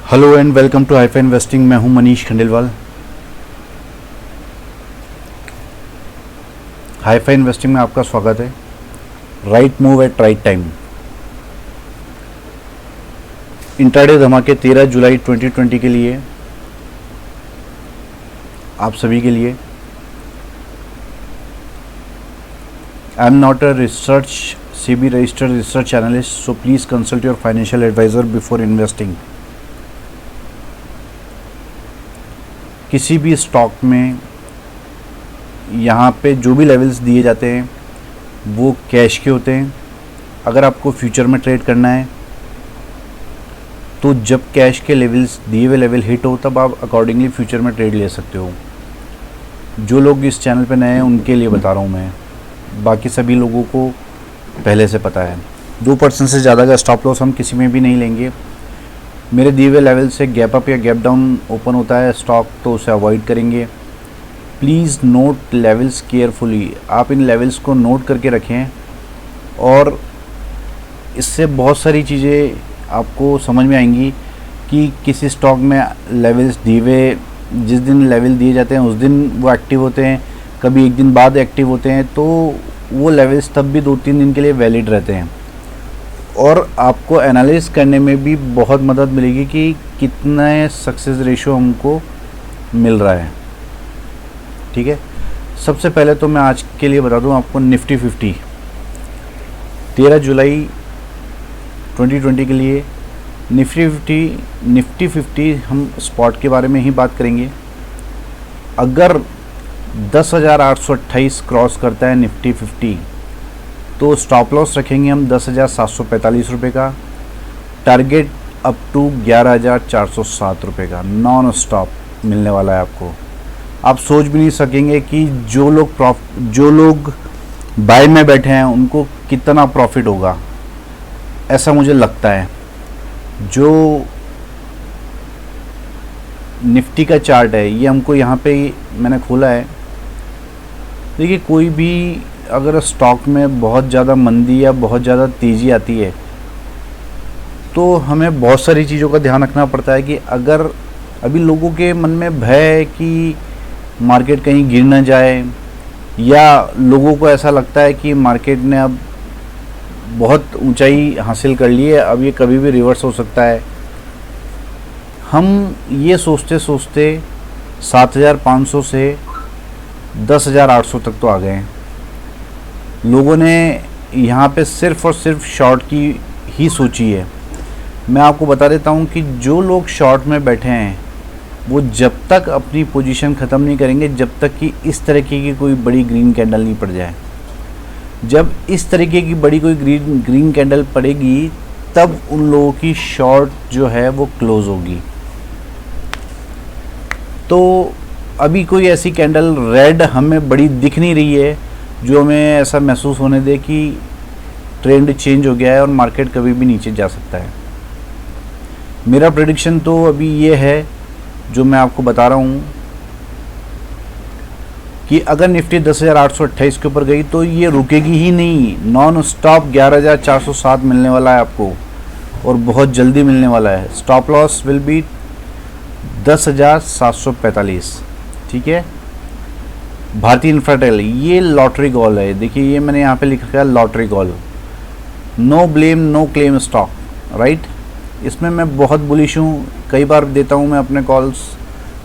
Hello and welcome to hifi investing. मैं हूं Manish Khandelwal. Hi-fi investing में आपका स्वागत है। Right move at right time. Intraday धमाके 13 जुलाई 2020 के लिए आप सभी के लिए। I am not a research SEBI registered research analyst, so please consult your financial advisor before investing. किसी भी स्टॉक में यहाँ पे जो भी लेवल्स दिए जाते हैं वो कैश के होते हैं। अगर आपको फ्यूचर में ट्रेड करना है तो जब कैश के लेवल्स दिए हुए लेवल हिट हो तब आप अकॉर्डिंगली फ्यूचर में ट्रेड ले सकते हो। जो लोग इस चैनल पे नए हैं उनके लिए बता रहा हूँ मैं, बाकी सभी लोगों को पहले से पता है। 2% से ज़्यादा का स्टॉप लॉस हम किसी में भी नहीं लेंगे। मेरे दिए हुए लेवल से गैप अप या गैप डाउन ओपन होता है स्टॉक तो उसे अवॉइड करेंगे। Please note levels carefully. आप इन लेवल्स को नोट करके रखें और इससे बहुत सारी चीज़ें आपको समझ में आएंगी कि किसी स्टॉक में लेवल्स दिए हुए, जिस दिन लेवल दिए जाते हैं उस दिन वो एक्टिव होते हैं, कभी एक दिन बाद एक्टिव होते हैं, तो वो लेवल्स तब भी 2-3 दिन के लिए वैलिड रहते हैं। और आपको एनालिस करने में भी बहुत मदद मिलेगी कि कितना सक्सेस रेशियो हमको मिल रहा है। ठीक है, सबसे पहले तो मैं आज के लिए बता दूं आपको निफ्टी 50 13 जुलाई 2020 के लिए निफ्टी 50 हम स्पॉट के बारे में ही बात करेंगे। अगर 10,828 क्रॉस करता है निफ्टी 50 तो स्टॉप लॉस रखेंगे हम 10,745 रुपये का। टारगेट अप टू 11,407 रुपये का नॉन स्टॉप मिलने वाला है आपको। आप सोच भी नहीं सकेंगे कि जो लोग बाय में बैठे हैं उनको कितना प्रॉफिट होगा, ऐसा मुझे लगता है। जो निफ्टी का चार्ट है ये हमको यहाँ पे मैंने खोला है। देखिए, कोई भी अगर स्टॉक में बहुत ज़्यादा मंदी या बहुत ज़्यादा तेज़ी आती है तो हमें बहुत सारी चीज़ों का ध्यान रखना पड़ता है कि अगर अभी लोगों के मन में भय है कि मार्केट कहीं गिर ना जाए, या लोगों को ऐसा लगता है कि मार्केट ने अब बहुत ऊंचाई हासिल कर ली है, अब ये कभी भी रिवर्स हो सकता है। हम ये सोचते सोचते 7,500 से 10,800 तक तो आ गए हैं। लोगों ने यहाँ पे सिर्फ़ और सिर्फ शॉर्ट की ही सोची है। मैं आपको बता देता हूँ कि जो लोग शॉर्ट में बैठे हैं वो जब तक अपनी पोजीशन ख़त्म नहीं करेंगे जब तक कि इस तरीके की कोई बड़ी ग्रीन कैंडल नहीं पड़ जाए। जब इस तरीके की बड़ी कोई ग्रीन कैंडल पड़ेगी तब उन लोगों की शॉर्ट जो है वो क्लोज़ होगी। तो अभी कोई ऐसी कैंडल रेड हमें बड़ी दिख नहीं रही है जो हमें ऐसा महसूस होने दे कि ट्रेंड चेंज हो गया है और मार्केट कभी भी नीचे जा सकता है। मेरा प्रेडिक्शन तो अभी ये है जो मैं आपको बता रहा हूँ कि अगर निफ्टी 10,828 के ऊपर गई तो ये रुकेगी ही नहीं। नॉन स्टॉप 11,407 मिलने वाला है आपको और बहुत जल्दी मिलने वाला है। Stop loss will be 10,745। ठीक है। भारतीय इंफ्राटेल, ये लॉटरी कॉल है। देखिए, ये मैंने यहाँ पे लिख रखा है lottery call. No blame no claim stock, right. इसमें मैं बहुत बुलिश हूँ, कई बार देता हूँ मैं अपने कॉल्स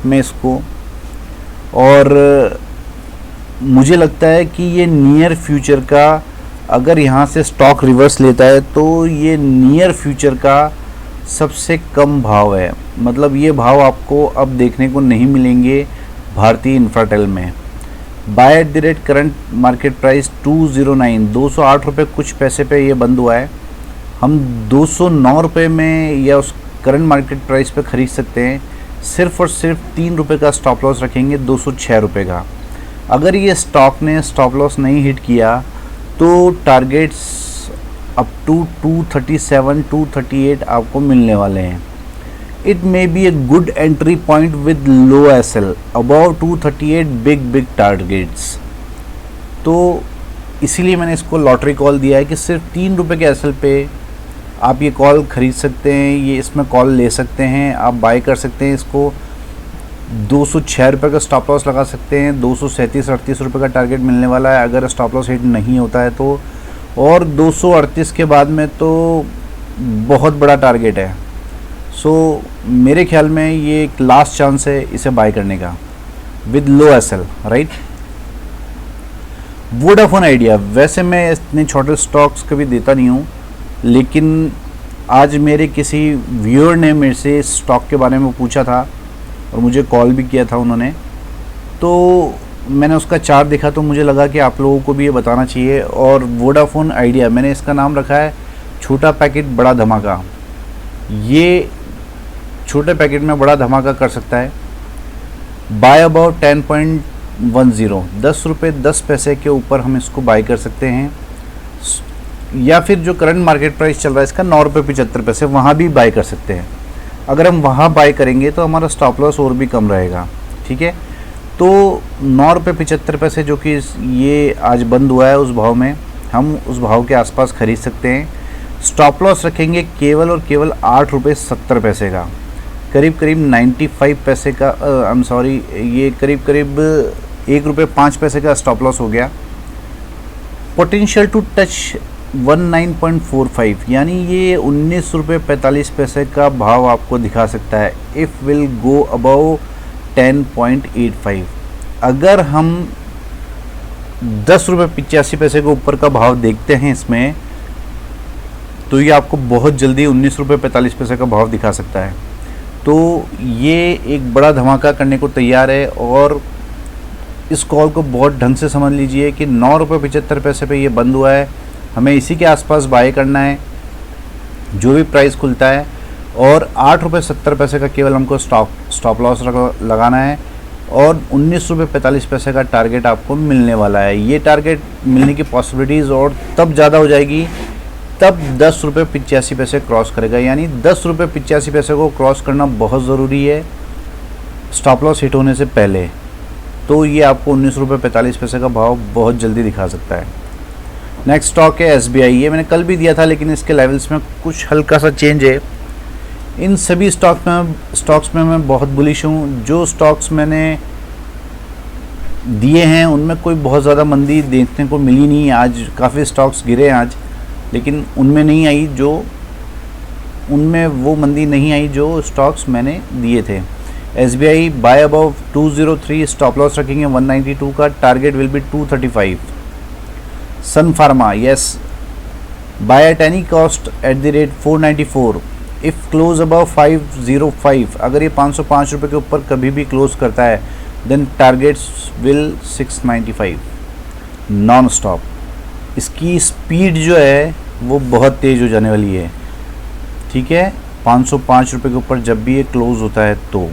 में इसको, और मुझे लगता है कि ये नियर फ्यूचर का, अगर यहाँ से स्टॉक रिवर्स लेता है तो ये नियर फ्यूचर का सबसे कम भाव है। मतलब ये भाव आपको अब देखने को नहीं मिलेंगे भारतीय इंफ्राटेल में। By eight the rate current market price 209, 208 रुपये कुछ पैसे पे ये बंद हुआ है। हम 209 रुपये में या उस करंट मार्केट प्राइस पे ख़रीद सकते हैं। सिर्फ़ और सिर्फ 3 रुपये का स्टॉप लॉस रखेंगे 206 रुपये का। अगर ये स्टॉक ने स्टॉप लॉस नहीं हिट किया तो टारगेट्स अप टू 237, 238 आपको मिलने वाले हैं। It may be a good entry point with low SL above 238 big targets। तो इसीलिए मैंने इसको लॉटरी कॉल दिया है कि सिर्फ 3 रुपये के SL पे आप ये कॉल ख़रीद सकते हैं, ये इसमें कॉल ले सकते हैं, आप बाय कर सकते हैं इसको। 206 रुपये का स्टॉप लॉस लगा सकते हैं, 237-38 रुपये का टारगेट मिलने वाला है अगर स्टॉप लॉस हिट नहीं होता है तो, और 238 के बाद में तो बहुत बड़ा टारगेट है। सो मेरे ख्याल में ये एक लास्ट चांस है इसे बाय करने का with low SL, right. Vodafone Idea, वैसे मैं इतने छोटे स्टॉक्स कभी देता नहीं हूँ, लेकिन आज मेरे किसी व्यूअर ने मेरे से स्टॉक के बारे में पूछा था और मुझे कॉल भी किया था उन्होंने, तो मैंने उसका चार्ट देखा तो मुझे लगा कि आप लोगों को भी ये बताना चाहिए। और वोडाफोन आइडिया, मैंने इसका नाम रखा है छोटा पैकेट बड़ा धमाका। ये छोटे पैकेट में बड़ा धमाका कर सकता है। बाय अबाउट 10.10, 10 रुपये 10 पैसे के ऊपर हम इसको बाय कर सकते हैं, या फिर जो करंट मार्केट प्राइस चल रहा है इसका 9 रुपये 75 पैसे, वहाँ भी बाय कर सकते हैं। अगर हम वहाँ बाय करेंगे तो हमारा स्टॉप लॉस और भी कम रहेगा, ठीक है। तो 9 रुपये 75 पैसे जो कि ये आज बंद हुआ है, उस भाव में हम उस भाव के आसपास ख़रीद सकते हैं। स्टॉप लॉस रखेंगे केवल और केवल 8 रुपये 70 पैसे का, करीब करीब 95 पैसे का, ये करीब करीब 1 रुपये 5 पैसे का स्टॉप लॉस हो गया। पोटेंशियल टू टच 19.45, यानी ये 19 रुपये 45 पैसे का भाव आपको दिखा सकता है इफ़ विल गो अबव 10.85। अगर हम 10 रुपये 85 पैसे के ऊपर का भाव देखते हैं इसमें, तो ये आपको बहुत जल्दी 19 रुपये 45 पैसे का भाव दिखा सकता है। तो ये एक बड़ा धमाका करने को तैयार है, और इस कॉल को बहुत ढंग से समझ लीजिए कि 9 रुपये 75 पैसे पे ये बंद हुआ है, हमें इसी के आसपास बाय करना है जो भी प्राइस खुलता है, और 8 रुपये 70 पैसे का केवल हमको स्टॉप लॉस लगाना है, और 19 रुपये 45 पैसे का टारगेट आपको मिलने वाला है। ये टारगेट मिलने की पॉसिबिलिटीज़ और तब ज़्यादा हो जाएगी तब 10 रुपये 85 पैसे क्रॉस करेगा, यानी 10 रुपये 85 पैसे को क्रॉस करना बहुत ज़रूरी है स्टॉप लॉस हिट होने से पहले। तो ये आपको 19 रुपये 45 पैसे का भाव बहुत जल्दी दिखा सकता है। नेक्स्ट स्टॉक है SBI। ये मैंने कल भी दिया था, लेकिन इसके लेवल्स में कुछ हल्का सा चेंज है। इन सभी स्टॉक्स में मैं बहुत बुलिश हूँ। जो स्टॉक्स मैंने दिए हैं उनमें कोई बहुत ज़्यादा मंदी देखने को मिली नहीं। आज काफ़ी स्टॉक्स गिरे हैं आज, लेकिन उनमें नहीं आई उनमें वो मंदी नहीं आई जो स्टॉक्स मैंने दिए थे। SBI buy above 203, stop loss रखेंगे 192 का, target will be 235। Sun Pharma, yes, buy at any cost at the rate 494, if close above 505, अगर ये 505 रुपये के ऊपर कभी भी क्लोज करता है then targets will 695 non stop. इसकी स्पीड जो है वो बहुत तेज़ हो जाने वाली है, ठीक है। 505 रुपये के ऊपर जब भी ये क्लोज होता है तो।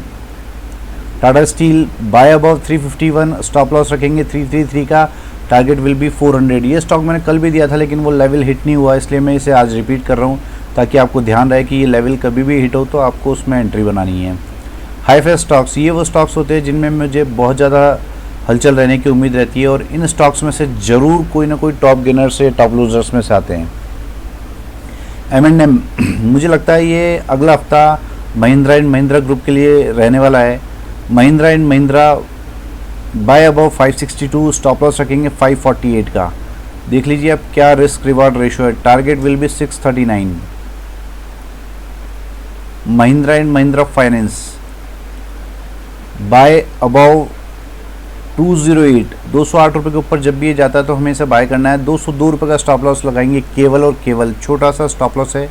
Tata Steel buy above 351, stop loss रखेंगे 333 का, टारगेट विल बी 400। ये स्टॉक मैंने कल भी दिया था लेकिन वो लेवल हिट नहीं हुआ, इसलिए मैं इसे आज रिपीट कर रहा हूँ ताकि आपको ध्यान रहे कि ये लेवल कभी भी हिट हो तो आपको उसमें एंट्री बनानी है। हाईफाई स्टॉक्स, ये वो स्टॉक्स होते हैं जिनमें मुझे बहुत ज़्यादा हलचल रहने की उम्मीद रहती है, और इन स्टॉक्स में से ज़रूर कोई ना कोई टॉप गेनर से टॉप लूजर्स में से आते हैं। M&M, मुझे लगता है ये अगला हफ्ता महिंद्रा एंड महिंद्रा ग्रुप के लिए रहने वाला है। Mahindra and Mahindra buy above 562, stop loss रखेंगे 548 का। देख लीजिए अब क्या रिस्क रिवार्ड रेशो है, target will be 639। Mahindra and Mahindra Finance buy above 208, 208 रुपये के ऊपर जब भी ये जाता है तो हमें इसे बाय करना है। 202 रुपये का स्टॉप लॉस लगाएंगे केवल और केवल, छोटा सा स्टॉप लॉस है।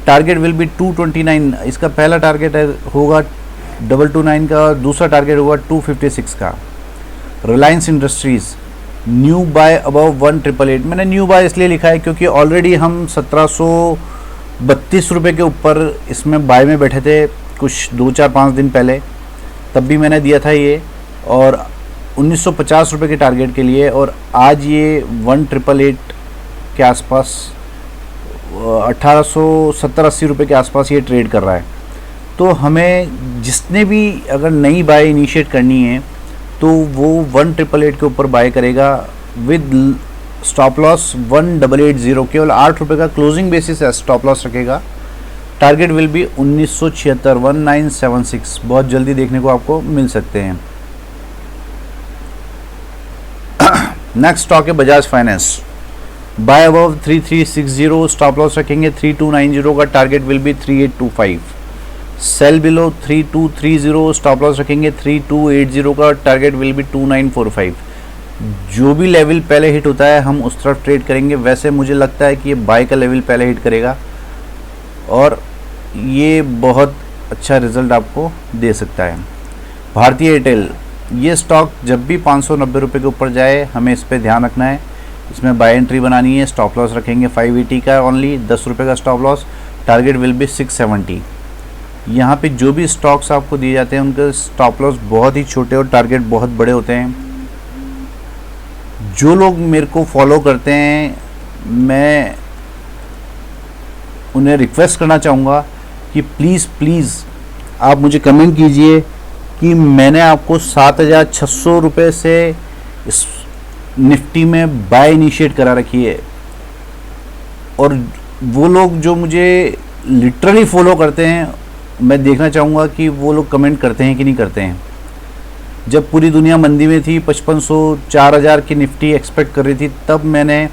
टारगेट विल बी 229, इसका पहला टारगेट होगा 229 का, दूसरा टारगेट होगा 256 का। Reliance Industries new buy above 1888, मैंने न्यू बाय इसलिए लिखा है क्योंकि ऑलरेडी हम 1732 रुपये के ऊपर इसमें बाय में बैठे थे कुछ 2-4-5 दिन पहले, तब भी मैंने दिया था ये, और 1950 रुपये के टारगेट के लिए, और आज ये 1888 के आसपास 1870-80 रुपये के आसपास ये ट्रेड कर रहा है। तो हमें जिसने भी अगर नई बाय इनिशिएट करनी है तो वो 1888 के ऊपर बाय करेगा विद स्टॉप लॉस 1880, केवल 8 रुपये का क्लोजिंग बेसिस है, स्टॉप लॉस रखेगा। टारगेट विल बी 1976, 1976, बहुत जल्दी देखने को आपको मिल सकते हैं। नेक्स्ट स्टॉक है Bajaj Finance. Buy above 3360, stop loss रखेंगे 3290 का, target will be 3825। Sell below 3230, stop loss रखेंगे 3280 का, टारगेट विल बी 2945। जो भी लेवल पहले हिट होता है हम उस तरफ ट्रेड करेंगे। वैसे मुझे लगता है कि ये बाय का लेवल पहले हिट करेगा और ये बहुत अच्छा रिजल्ट आपको दे सकता है। भारतीय एयरटेल, ये स्टॉक जब भी 590 रुपये के ऊपर जाए हमें इस पर ध्यान रखना है, इसमें बाय एंट्री बनानी है। स्टॉप लॉस रखेंगे 580 का, ओनली 10 रुपये का stop loss, target will B 670। यहाँ पे जो भी स्टॉक्स आपको दिए जाते हैं उनके स्टॉप लॉस बहुत ही छोटे और टारगेट बहुत बड़े होते हैं। जो लोग मेरे को फॉलो करते हैं मैं उन्हें रिक्वेस्ट करना चाहूँगा कि प्लीज़ आप मुझे कमेंट कीजिए कि मैंने आपको 7600 रुपये से इस निफ्टी में बाय इनिशिएट करा रखी है। और वो लोग जो मुझे लिटरली फॉलो करते हैं मैं देखना चाहूँगा कि वो लोग कमेंट करते हैं कि नहीं करते हैं। जब पूरी दुनिया मंदी में थी, 5500 4000 की निफ्टी एक्सपेक्ट कर रही थी, तब मैंने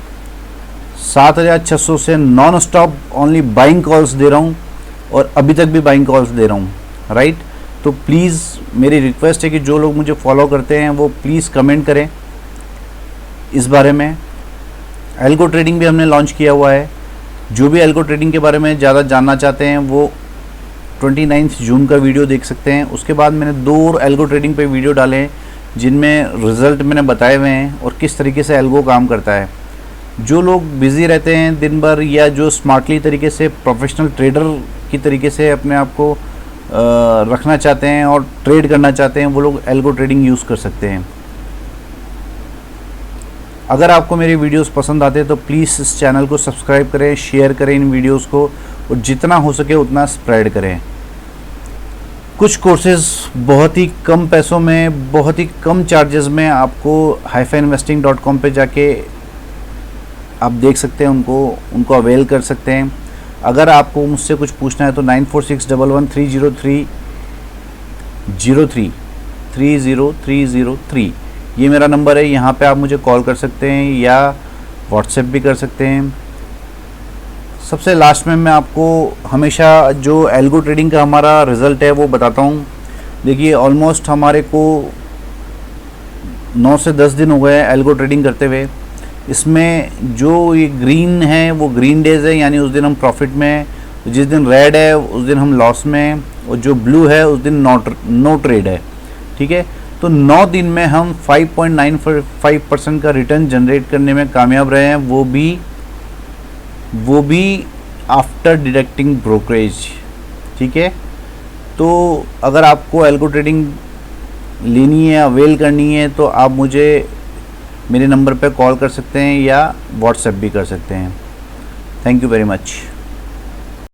7600 से non stop only buying calls दे रहा हूँ और अभी तक भी बाइंग कॉल्स दे रहा हूँ, राइट। तो प्लीज़ मेरी रिक्वेस्ट है कि जो लोग मुझे फॉलो करते हैं वो प्लीज़ कमेंट करें इस बारे में। एल्गो ट्रेडिंग भी हमने लॉन्च किया हुआ है। जो भी एल्गो ट्रेडिंग के बारे में ज़्यादा जानना चाहते हैं वो 29 जून का वीडियो देख सकते हैं। उसके बाद मैंने 2 और एल्गो ट्रेडिंग पे वीडियो डाले हैं जिनमें रिज़ल्ट मैंने बताए हुए हैं और किस तरीके से एल्गो काम करता है। जो लोग बिज़ी रहते हैं दिन भर या जो स्मार्टली तरीके से प्रोफेशनल ट्रेडर की तरीके से अपने आप को रखना चाहते हैं और ट्रेड करना चाहते हैं वो लोग एल्गो ट्रेडिंग यूज़ कर सकते हैं। अगर आपको मेरे वीडियोस पसंद आते हैं तो प्लीज़ इस चैनल को सब्सक्राइब करें, शेयर करें इन वीडियोस को और जितना हो सके उतना स्प्रेड करें। कुछ कोर्सेज बहुत ही कम पैसों में, बहुत ही कम चार्जेस में आपको hyphainvesting.com पे जाके आप देख सकते हैं, उनको अवेल कर सकते हैं। अगर आपको मुझसे कुछ पूछना है तो 946111303003 ये मेरा नंबर है। यहाँ पे आप मुझे कॉल कर सकते हैं या व्हाट्सएप भी कर सकते हैं। सबसे लास्ट में मैं आपको हमेशा जो एल्गो ट्रेडिंग का हमारा रिज़ल्ट है वो बताता हूँ। देखिए ऑलमोस्ट हमारे को 9 से 10 दिन हो गए एल्गो ट्रेडिंग करते हुए। इसमें जो ये ग्रीन है वो ग्रीन डेज है, यानी उस दिन हम प्रॉफिट में हैं। जिस दिन रेड है उस दिन हम लॉस में हैं और जो ब्लू है उस दिन नो ट्रेड है, ठीक है। तो 9 दिन में हम 5.95% का रिटर्न जनरेट करने में कामयाब रहे हैं, वो भी आफ्टर डिडक्टिंग ब्रोकरेज, ठीक है। तो अगर आपको एल्गो ट्रेडिंग लेनी है, अवेल करनी है तो आप मुझे मेरे नंबर पे कॉल कर सकते हैं या व्हाट्सएप भी कर सकते हैं। Thank you very much.